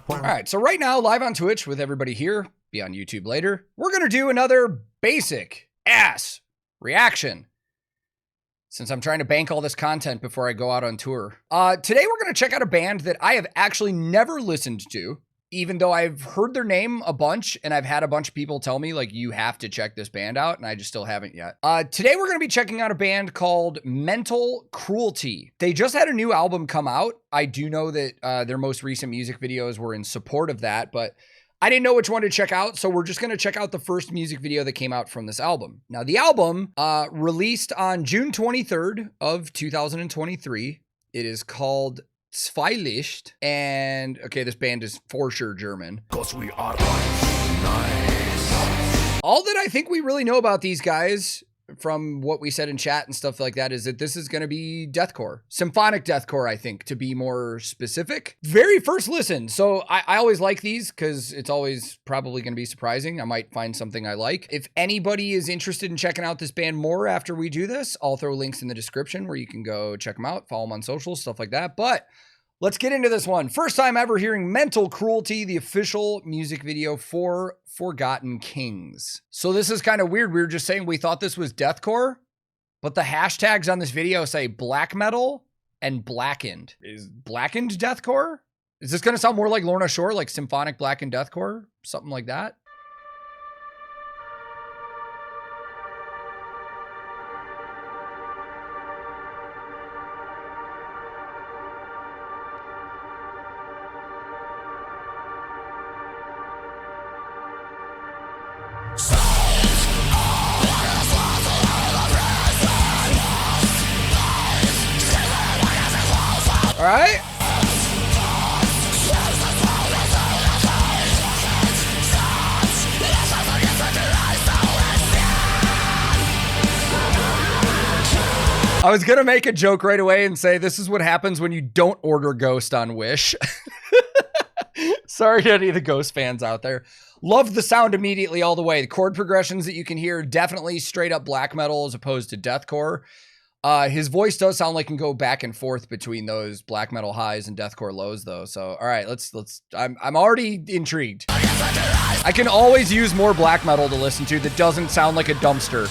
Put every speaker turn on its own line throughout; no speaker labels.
Alright, so right now, live on Twitch with everybody here, be on YouTube later, we're gonna do another basic ass reaction. Since I'm trying to bank all this content before I go out on tour. Today we're gonna check out a band that I have actually never listened to, even though I've heard their name a bunch and I've had a bunch of people tell me, like, you have to check this band out, and I just still haven't yet. Today we're gonna be checking out a band called Mental Cruelty. They just had a new album come out. I do know that their most recent music videos were in support of that, but I didn't know which one to check out, so we're just gonna check out the first music video that came out from this album. Now, the album released on June 23rd of 2023. It is called Zwielicht, and okay, this band is for sure German. 'Cause we are nice. All that I think we really know about these guys from what we said in chat and stuff like that is that this is going to be deathcore, symphonic deathcore, I think, to be more specific. Very first listen, so I always like these because it's always probably going to be surprising. I might find something I like. If anybody is interested in checking out this band more after we do this, I'll throw links in the description where you can go check them out, follow them on socials, stuff like that. But let's get into this one. First time ever hearing Mental Cruelty, the official music video for Forgotten Kings. So this is kind of weird. We were just saying we thought this was deathcore, but the hashtags on this video say black metal and blackened. Is blackened deathcore? Is this going to sound more like Lorna Shore, like Symphonic Blackened Deathcore? Something like that? All right. I was going to make a joke right away and say this is what happens when you don't order Ghost on Wish. Sorry to any of the Ghost fans out there. Love the sound immediately all the way. The chord progressions that you can hear, definitely straight up black metal as opposed to deathcore. His voice does sound like it can go back and forth between those black metal highs and deathcore lows though. So, all right, I'm already intrigued. I can always use more black metal to listen to that doesn't sound like a dumpster.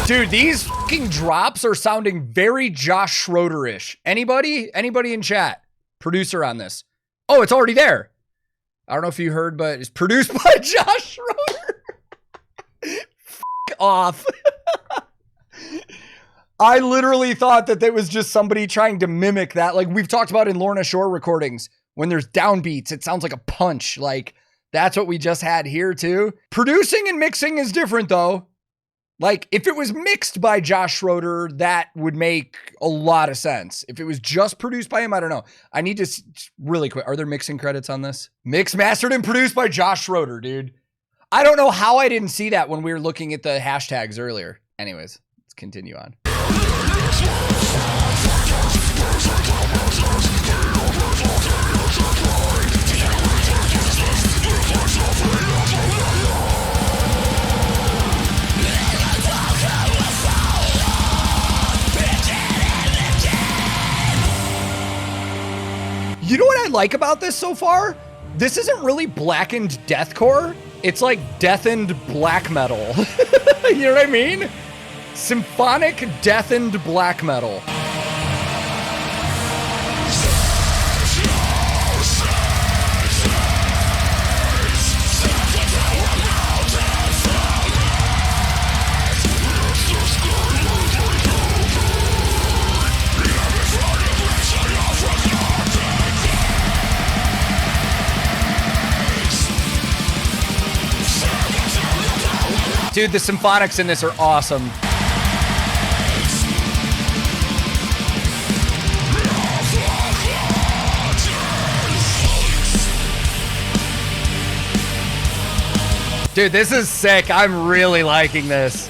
Dude, these fucking drops are sounding very Josh Schroeder-ish. Anybody in chat? Producer on this. Oh, it's already there. I don't know if you heard, but it's produced by Josh Schroeder. Fuck off. I literally thought that there was just somebody trying to mimic that. Like we've talked about in Lorna Shore recordings, when there's downbeats, it sounds like a punch. Like that's what we just had here too. Producing and mixing is different though. Like, if it was mixed by Josh Schroeder, that would make a lot of sense. If it was just produced by him, I don't know. I need to really quick. Are there mixing credits on this? Mixed, mastered, and produced by Josh Schroeder, dude. I don't know how I didn't see that when we were looking at the hashtags earlier. Anyways, let's continue on. You know what I like about this so far? This isn't really blackened deathcore. It's like deathened black metal. You know what I mean? Symphonic deathened black metal. Dude, the symphonics in this are awesome. Dude, this is sick. I'm really liking this.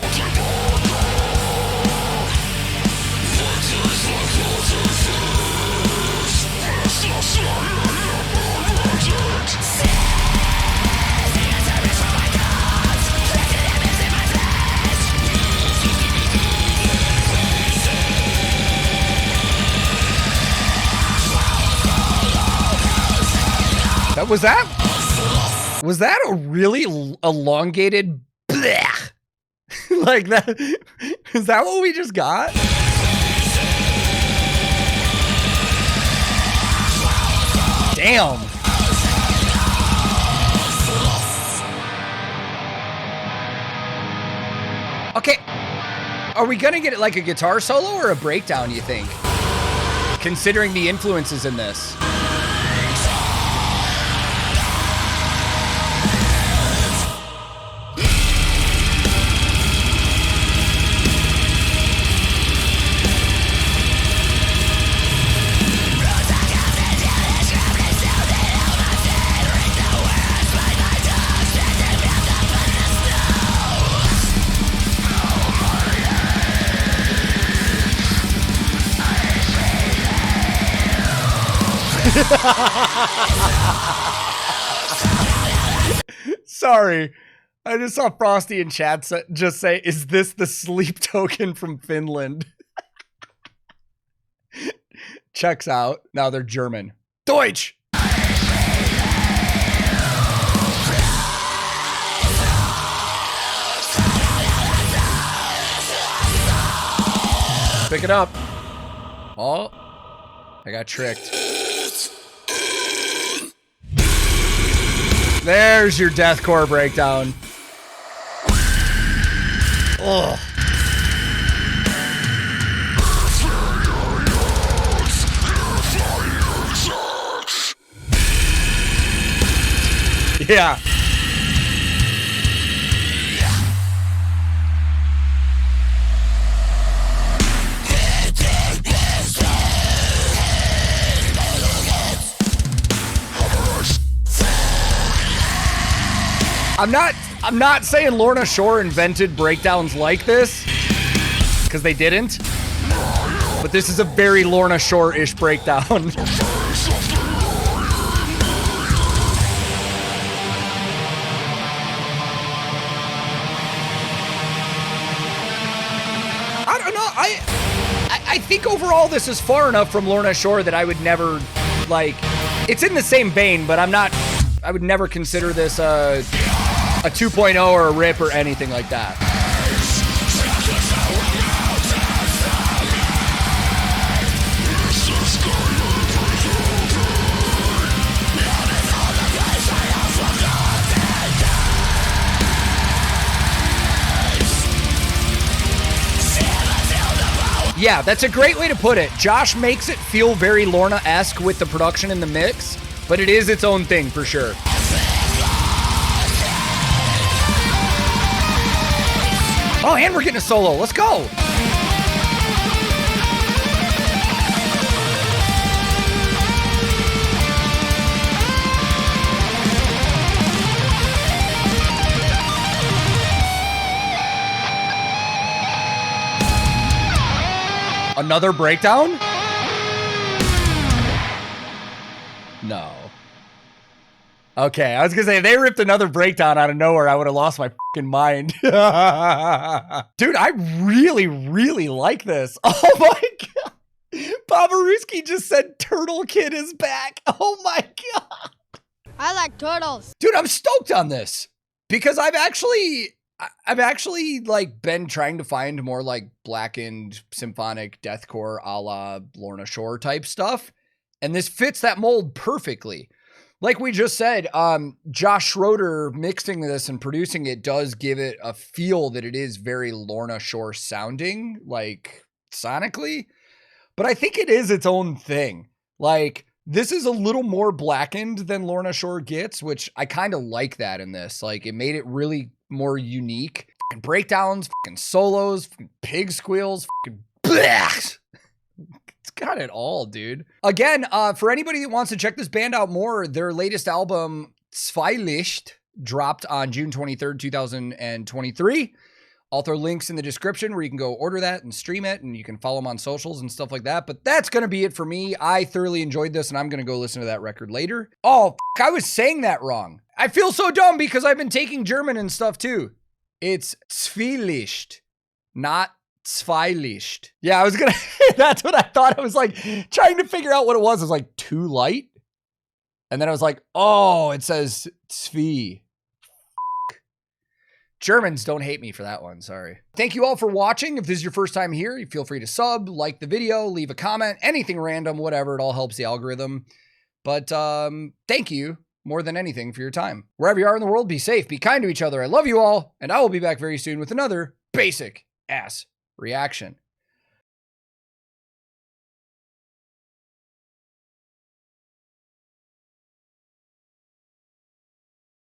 Was that a really elongated bleh? Like that? Is that what we just got? Damn. Okay. Are we gonna get it like a guitar solo or a breakdown, you think? Considering the influences in this. Sorry, I just saw Frosty in chat just say, "Is this the sleep token from Finland?" Checks out. Now they're German. Deutsch. Pick it up. Oh, I got tricked. There's your deathcore breakdown. Ugh. Yeah. I'm not saying Lorna Shore invented breakdowns like this, because they didn't. But this is a very Lorna Shore-ish breakdown. I don't know. I think overall this is far enough from Lorna Shore that I would never, like, it's in the same vein, but I would never consider this a 2.0 or a rip or anything like that. Yeah, that's a great way to put it. Josh makes it feel very Lorna-esque with the production in the mix, but it is its own thing for sure. Oh, and we're getting a solo. Let's go. Another breakdown? No. Okay, I was gonna say, if they ripped another breakdown out of nowhere, I would have lost my fucking mind. Dude, I really, really like this. Oh my god. Babaruski just said Turtle Kid is back. Oh my god.
I like turtles.
Dude, I'm stoked on this. Because I've actually like been trying to find more like Blackened Symphonic Deathcore a la Lorna Shore type stuff. And this fits that mold perfectly. Like we just said, Josh Schroeder mixing this and producing it does give it a feel that it is very Lorna Shore sounding, like sonically. But I think it is its own thing. Like, this is a little more Blackened than Lorna Shore gets, which I kind of like that in this. Like, it made it really more unique. Fucking breakdowns, fucking solos, fucking pig squeals, fucking blech. It's got it all, dude. Again, for anybody that wants to check this band out more, their latest album, Zwielicht, dropped on June 23rd, 2023. I'll throw links in the description where you can go order that and stream it, and you can follow them on socials and stuff like that. But that's going to be it for me. I thoroughly enjoyed this, and I'm going to go listen to that record later. Oh, I was saying that wrong. I feel so dumb because I've been taking German and stuff too. It's Zwielicht, not Zwielicht. Yeah, I was going to, that's what I thought. I was like trying to figure out what it was. I was like, too light? And then I was like, oh, it says Zwie. Germans don't hate me for that one. Sorry. Thank you all for watching. If this is your first time here, you feel free to sub, like the video, leave a comment, anything random, whatever. It all helps the algorithm. But thank you more than anything for your time. Wherever you are in the world, be safe, be kind to each other. I love you all, and I will be back very soon with another basic ass reaction.